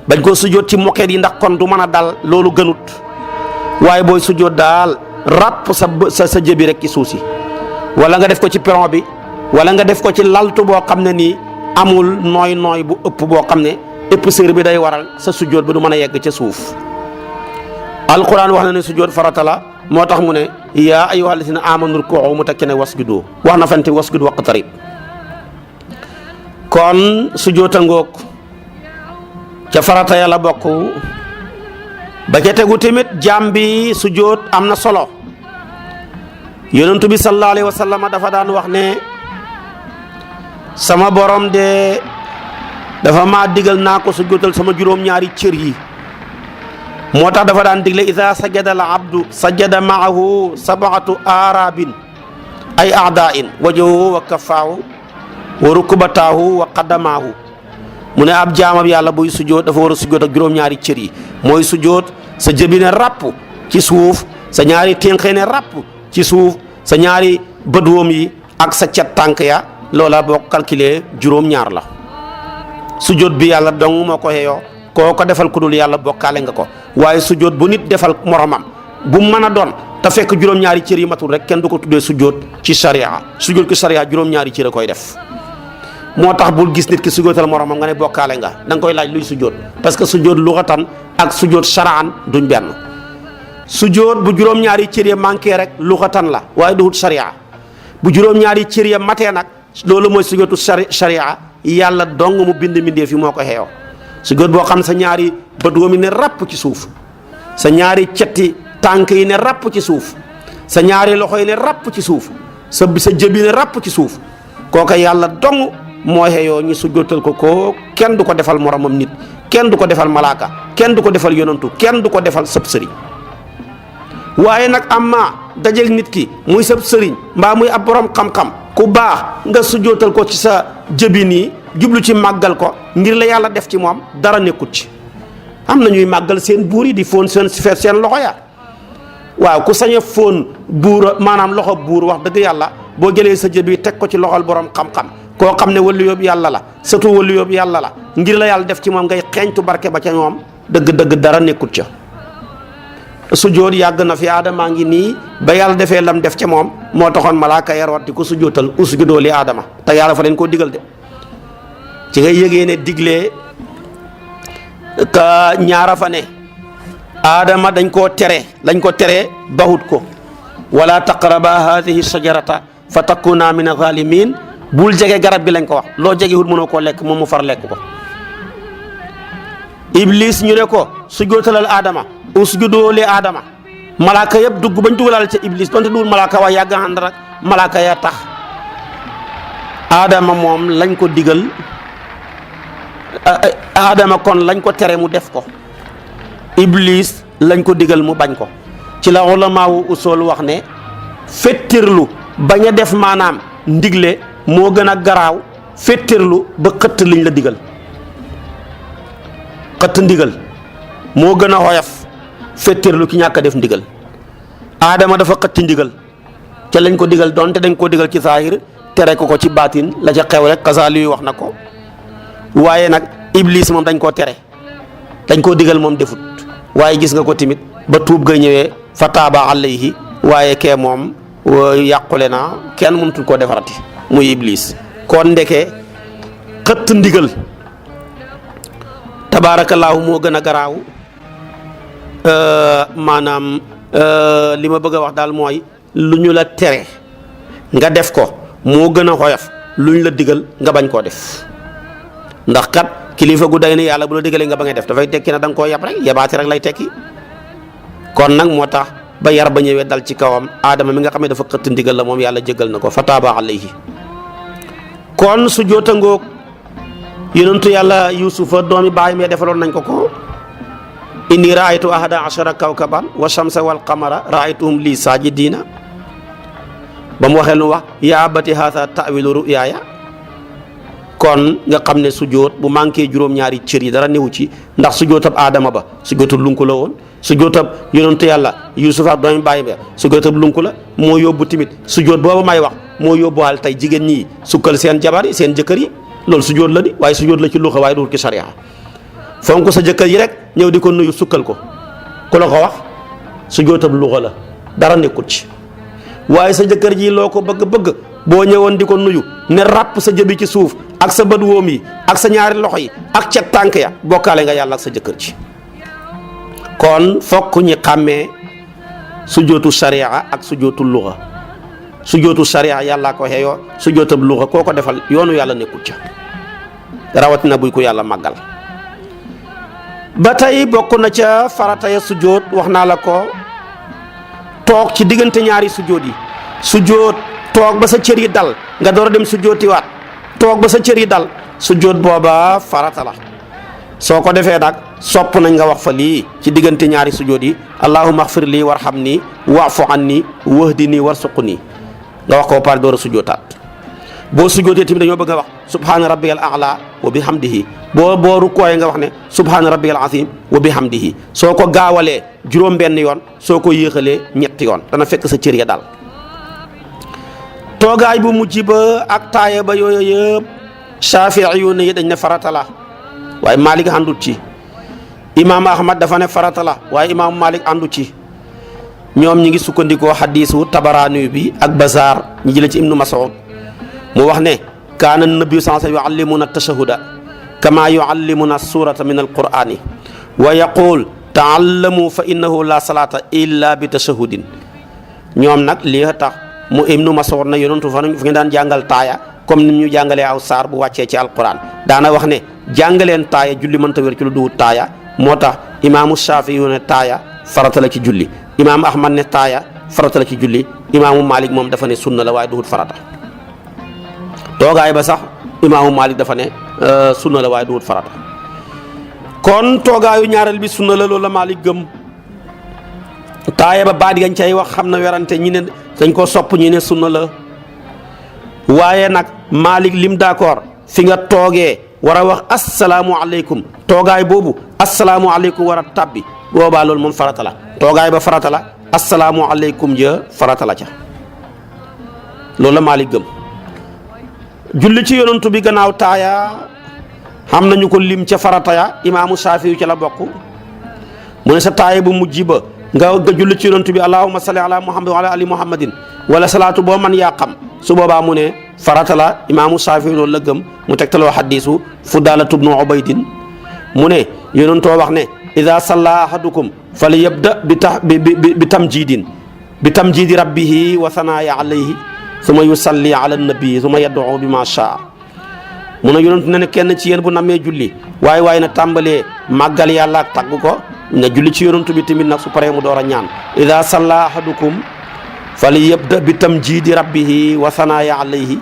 bañ koo sujjoot ci moket yi ndax kon du mën a dal, loolu gënut. waaye booy sujjoot daal ràpp sa jëbi rek ci suuf si, wala nga def ko ci peron bi, wala nga def ko ci laltu boo xam ne nii amul nooy bu ëpp boo xam ne épaisseur bi day waral sa sujjoot ba du mën a yegg ca suuf. alquran wax na ne sujjoot farata la, moo tax mu ne yaa ayyuha alladina amanu rukuu mu tekki ne wasjudu, wax na fante wasjud waqtarib. kon sujjoota ngoog ca farata ya la bokk. ba ca tegu tamit jaam bi sujjoot am na solo. yonentu bi sallallahu alayhi wa sallam dafa daan wax ne sama borom de dafa maa digal naa ko sujjootal sama juróom-ñaari cër yi. moo tax dafa daan digle ida sajada al abdu sajada maahu sab'atu aarabin ay aadain wajhuhu wa kaffaahu wa rukbataahu wa qadamaahu. mu ne ab jaamab yàlla buy sujjoot dafa war a sujjoot ak juróom-ñaari cër yi. mooy sujjoot sa jëbi ne ràpp ci suuf, sa ñaari ténqee ne ràpp ci suuf, sa ñaari bëdwoom yi ak sa cat tànk ya loola boo calculer juróom-ñaar la. sujjóot bi yàlla dong moo ko xeeyoo koo ko defal ku dul yàlla bokkaale nga ko waaye sujjóot bu nit defal moromam bu mën a doon te fekk juróom-ñaari cër yi matul rek kenn du ko tuddee sujjóot ci sariya. sujjóot ci sariya juróom-ñaari cër a koy def moo tax bul gis nit ki sujjóotal moromam nga ne bokkaale nga da nga koy laaj luy sujjóot parce que sujjóot luxatan ak sujjóot sharaan duñ benn. sujjóot bu juróom-ñaari cër ya manqué rek luxatan la waaye duhut sariya bu juróom-ñaari cër ya matee nag loolu mooy sujjóotu sariya yàlla dong mu bind mbindeef yi moo ko xeeyoo. sujjóot boo xam sa ñaari bët woom yi ne ràpp ci suuf sa ñaari cetti tànk yi ne ràpp ci suuf sa ñaari loxo yi ne ràpp ci suuf sa jëb yi ne ràpp ci suuf kooka yàlla dong moo xeeyoo ñu sujjóotal ko kenn du ko defal moromam nit kenn du ko defal malaaka kenn du ko defal yonantu kenn du ko defal sëb sëriñ. waaye nag amma dajeeg nit ki muy sëb sëriñ mbaa muy ab borom xam-xam ku baax nga sujjóotal ko ci sa jëbi nii jublu ci màggal ko ngir la yàlla def ci moom dara nekkut ci. am na ñuy màggal seen buur yi di fóon seen loxo ya waaw ku sañ a fóon buur maanaam loxo buur wax dëgg yàlla boo jëlee sa jëbi teg ko ci loxol borom xam-xam koo xam ne wëllu yóbbu yàlla la surtout wëllu yóbbu yàlla la ngir la yàlla def ci moom ngay xeeñtu barke ba ca ñoom dëgg-dëgg dara nekkut ca. sujjóot yàgg na fi aadamaa ngi nii ba yàlla defee lam def ca moom moo taxoon malaaka yarwat di ko sujjóotal usjudoo li aadama te yàlla fa leen koo digal de ci ngay yëgee ne diglee ka ñaara fa ne aadama dañ ko tere baxut ko wala taqraba hadihi shajarata fa takuna min azalimin bul jege garab gi lañ ko wax loo jegewut mënoo koo lekk moom mu far lekk ko. iblis ñu ne ko sujjóotalal aadama usjudoo li aadama malaaka yëpp dugg bañ dugalal ca iblis donte dugul malaaka waa yàgg ànd rek malaaka ya tax aadama moom lañ ko digal aadama kon lañ ko tere mu def ko iblis lañ ko digal mu bañ ko ci la ulamaawu usul wax ne fettirlu bañ a def maanaam ndigle moo gën a garaaw fettirlu ba xëtt liñ la digal xëtt ndigal moo gën a xoyof fettirlu ki ñàkk a def ndigal aadama dafa xëtti ndigal ca lañ ko digal donte dañ koo digal ci saahir tere ko ci baatin la ca xew rek kasaali wax na ko waaye nag iblis moom dañ koo tere dañ koo digal moom defut waaye gis nga ko tamit ba tuub ga ñëwee fa taaba alayhi waaye kee moom yàqule na kenn mënutul koo defarati muy iblis kon ndeke xëtt ndigal tabaarakallaahu moo gën a garaaw maanaam li ma bëgg a wax daal mooy lu ñu la tere nga def ko moo gën a xoyof lu ñu la digal nga bañ koo def ndax kat kilifa gu day ne yàlla bu la digalee nga ba ngay def dafay tekki na da nga koo yab rek yabaate rek lay tekki kon nag moo tax ba yar ba ñëwee dal ci kawam aadama mi nga xam ne dafa xëtt ndigal la moom yàlla jégal na ko fa taaba alayhi kon su joota ngoog yonentu yàlla yusufa doomi baay mee defaloon nañ ko inni raaytu ahada ashara kawkaban wa shamsa wal qamara raaytuhum li sajidina ba mu waxee lu wax yaa abati haatha ta'wilu ru'yaaya kon nga xam ne sujjóot bu manqué juróom-ñaari cër yi dara newu ci ndax sujjóotab aadama ba sujjóotab lunku la woon sujjóotab yonentu yàlla yusufa ak doomi baay mee sujjóotab lunku la moo yóbbu tamit sujjóot booba may wax moo yóbbuwaal tey jigéen ñi sukkal seen jabar yi seen jëkkër yi loolu sujjóot la di waaye sujjóot la ci luxa waaye duur ci sariya fonk sa jëkkër yi rek ñëw di ko nuyu sukkal ko ku la ko wax sujjóotab luxa la dara nekkut ci waaye sa jëkkër ji loo ko bëgg-bëgg boo ñëwoon di ko nuyu ne ràpp sa jëbi ci suuf ak sa bët wóom yi ak sa ñaari loxo yi ak cet tànk ya bokkaale nga yàlla ak sa jëkkër ji kon fokk ñi xàmmee sujjóotu sariya ak sujjóotu luxa sujjóotu sariya yàllaa ko xeeyoo sujjóotab luxa koo ko defal yoonu yàlla nekkut ca rawatina buy ko yàlla màggal ba tey bokk na ca farata ya sujjóot wax naa la ko toog ci diggante ñaari sujjóot yi sujjóot toog ba sa cër yi dal nga door a dem sujjóotiwaat toog ba sa cër yi dal sujjóot booba farata la soo ko defee nag sopp nañ nga wax fa lii ci diggante ñaari sujjóot yi allahumma axfir lii warhamni wa'fu anni wahdini warzuqni nga wax ko ba pare door a sujjóotaat boo sujjóotee tamit dañoo bëgg a wax subhaana rabbiyal a'la wa bihamdihi boo rukkooyee nga wax ne subhaana rabbiyal azim wa bihamdihi soo ko gaawalee juróom benn yoon soo ko yéexalee ñetti yoon dana fekk sa cër ya daal toogaay bu mujj ba ak taaya ba yooyu yëpp Shaafi'i yu ne dañ ne farata la waaye Malik àndut ci. imaam Ahmad dafa ne farata la waaye imaam Malik àndu ci. ñoom ñi ngi sukkandikoo xadiisu Tabaraani bi ak Bazaar ñi jëlee ci Ibnu Mas'ud mu wax ne kaana nabiyyu sallallaahu alayhi wa sallam yuallimuna tashahuda kama yuallimuna surata min alqur'ani wa yaqul taallamu fa innahu la salata illa bi tashahudin. ñoom nag lii tax mu Ibnu Mas'ud na yonentu fa ngeen daan jàngal taaya comme ni ñu jàngalee aw saar bu wàccee ci alquran daana wax ne jàngaleen taaya julli mënta wér ci lu duwut taaya moo tax imaamu Shaafi yu ne taaya farata la ci julli imaamu Ahmad ne taaya farata la ci julli imaamu Malik moom dafa ne sunna la waaye duwut farata. toogaay ba sax imaamu Malik dafa ne sunna la waaye duwut farata kon toogaayu ñaareel bi sunna la loolu la Malik gëm. taaya ba baat gañ cay wax xam na werante ñi ne dañ ko sopp ñi ne sunna la waaye nag Malik lim d'accord fi nga toogee war a wax asalaamualeykum toogaay boobu asalaamualeykum war a tabbi boobaa loolu moom farata la toogaay ba farata la asalaamualeykum ja farata la ca loolu la Malik gëm. julli ci yonantu bi gannaaw taaya xam nañu ko lim ca farata ya imaamu Shaafi yu ca la bokk mu ne sa taaya bu mujj ba nga julli ci yonantu bi allahumma salli ala muhammad wa ala ali muhammadin wala salaatu boo man yaa xam su boobaa mu ne farata la imaamu Shaafi loolu la gëm mu tegtaloo xadiisu Fudaalatu bnu Ubaydin mu ne yonantoo wax ne ida salla ahadukum fali yabda bi tamjidi rabbihi wa sanaaya alayhi suma yusalli ala nabii suma yad'u bi ma shaa mu ne yonent ne kenn ci yéen bu namee julli waaye na tàmbalee màggal yàlla ak tagg ko na julli ci yonent bi tamit nag su paree mu door a ñaan ida salla ahadukum fali yabda bi tamjidi rabbihi wa sanaaya alayhi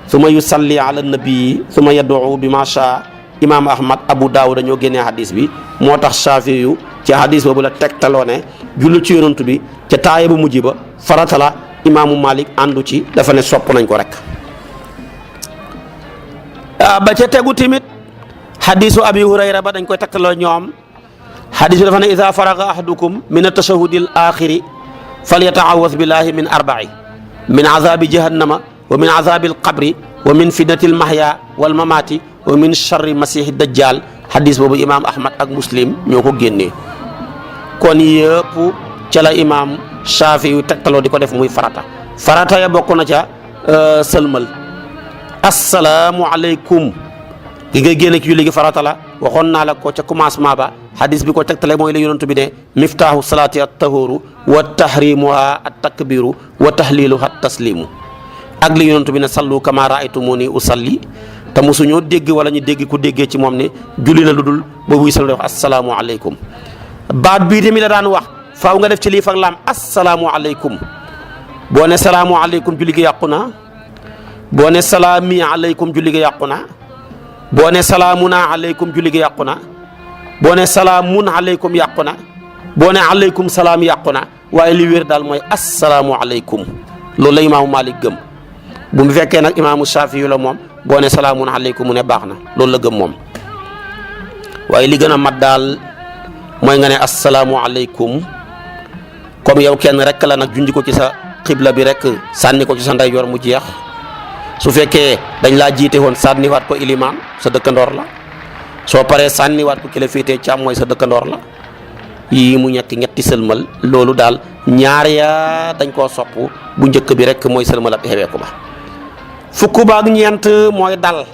suma yusalli ala nabii suma yad'u bi ma shaa imaam Ahmad Abu Daawud dañoo génnee hadis bi moo tax Shaafi yu ci hadis boobu la tegtaloo ne julli ci yonent bi ca taaya bu mujj ba farata la imaamu Malik àndu ci dafa ne sopp nañ ko rek. ba ca tegu tamit hadisu Abi Hurayra ba dañ koy tegtaloo ñoom hadis bi dafa ne ida faraga ahadukum min at-tashahhudi al-axiri falyata'awwaz billahi min arba'i min azabi jahannama wa min azabi al-qabri wa min fitnati al-mahya wal mamati wa min sharri masihi dajjal hadis boobu imaam Ahmad ak Muslim ñoo ko génnee kon yëpp ca la imaam Shaafi yu tegtaloo di ko def muy farata ya bokk na ca sëlmal asalaamualeykum gi nga génne ci julli gi farata la waxoon naa la ko ca commencement ba hadis bi ko tegtale mooy la yonent bi ne miftaahu salaati at tahuru wa tahrimuha at takbiru wa tahliluha at taslimu ak li yonent bi ne sallu kama raaytumuni usalli te mosuñoo dégg wala ñu dégg ku déggee ci moom ne julli na lu dul ba buy sal wax asalaamualeykum baat bii tamit la daan wax faaw nga def ci lii fak laam asalaamualeykum boo ne salaamualeykum julli gi yàqu na boo ne salaami aleykum julli gi yàqu na boo ne salaamuna aleykum julli gi yàqu na boo ne salaamun aleykum yàqu na boo ne aleykum salaam yàqu na waaye li wér daal mooy asalaamualeykum loolu la imaamu Malik gëm bu mu fekkee nag imaamu Shaafi yu la moom boo ne salaamun aleykum mu ne baax na loolu la gëm moom waaye li gën a mat daal mooy nga ne asalaamualeykum comme yow kenn rek la nag junj ko ci sa xibla bi rek sànni ko ci sa ndeyjoor mu jeex su fekkee dañ laa jiite woon sànniwaat ko ilimaan sa dëkkandoor la soo paree sànniwaat ko ki la féetee càmm mooy sa dëkkandoor la yii mu ñetti sëlmal loolu daal ñaar ya dañ koo sopp bu njëkk bi rek mooy sëlmal ab xeweeku ba fukk ba ak ñeent mooy dal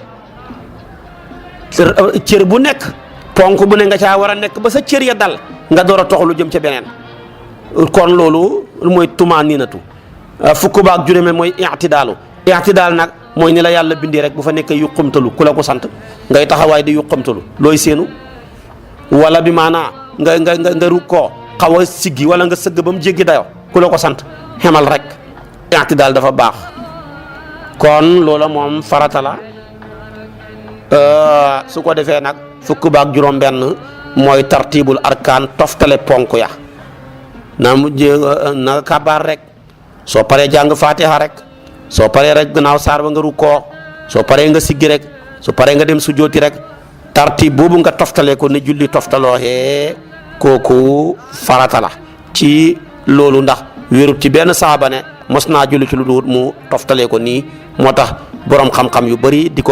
cër bu nekk ponk bu ne nga caa war a nekk ba sa cër ya dal nga door a toxlu jëm ca beneen kon loolu mooy tumaninatu fukk ba ak juróome mooy i'tidaal nag mooy ni la yàlla bindee rek bu fa nekkee yuqamtalu ku la ko sant ngay taxawaay di yuqamtalu looy séenu wala bi maanaa nga rukkoo xaw a siggi wala nga sëgg ba mu jéggi dayo ku la ko sant xemal rek i'tidaal dafa baax kon loola moom farata la su ko defee nag fukk ba ak juróom benn mooy tartibul arkaan toftale ponk ya na kabaar rek soo paree jàng fatiha rek soo paree rek gannaaw saar ba nga rukkoo soo paree nga siggi rek soo paree nga dem sujjooti rek tartib boobu nga toftale ko ne julli toftalooxee kooku farata la ci loolu ndax wérut ci benn saaba ne mos naa julli ci lu dul mu toftalee ko nii moo tax borom xam-xam yu bari di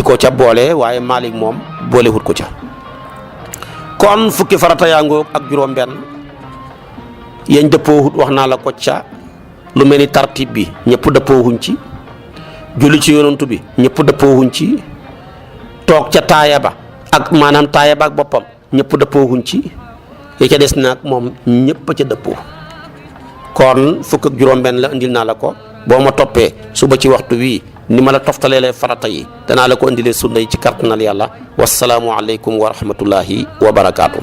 ko ca boole waaye Malik moom boolewut ko ca. kon fukki farata yaa ngoog ak juróom-benn yañ dëppoowut wax naa la ko ca lu mel ni tartib bi ñëpp dëppoowuñ ci julli ci yonantu bi ñëpp dëppoowuñ ci toog ca taaya ba ak maanaam taaya ba ak boppam ñëpp dëppoowuñ ci yi ca des nag moom ñëpp a ca dëppoo. kon fukk ak juróom-benn la indil naa la ko boo ma toppee suba ci waxtu wii ni ma la toftaleelee farata yi danaa la ko indilee sunna yi ci kàttanal yàlla wasalaamu aleykum wa rahmatullahi wa barakaatu.